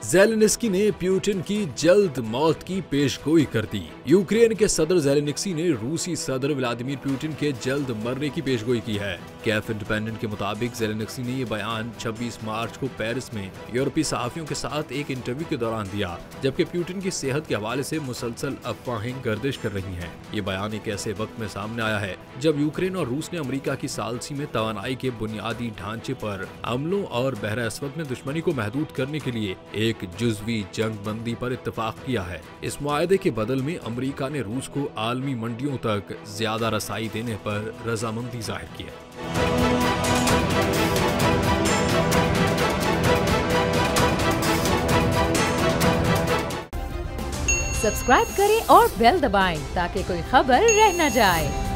ज़ेलेनिस्की ने पुतिन की जल्द मौत की पेशगोई कर दी। यूक्रेन के सदर ज़ेलेनिस्की ने रूसी सदर व्लादिमीर पुतिन के जल्द मरने की पेशगोई की है। कैफ इंडिपेंडेंट के मुताबिक ज़ेलेनिस्की ने ये बयान 26 मार्च को पेरिस में यूरोपीय सहाफियों के साथ एक इंटरव्यू के दौरान दिया, जबकि पुतिन की सेहत के हवाले से मुसलसल अफवाहें गर्दिश कर रही हैं। ये बयान एक ऐसे वक्त में सामने आया है जब यूक्रेन और रूस ने अमेरिका की सालसी में तवानाई के बुनियादी ढांचे पर हमलों और बहर असवद में दुश्मनी को महदूद करने के लिए एक जुज़वी जंग बंदी पर इत्तेफाक किया है। इस मुआहदे के बदल में अमेरिका ने रूस को आलमी मंडियों तक ज्यादा रसाई देने पर रजामंदी जाहिर की है। सब्सक्राइब करें और बेल दबाएं ताकि कोई खबर रह न जाए।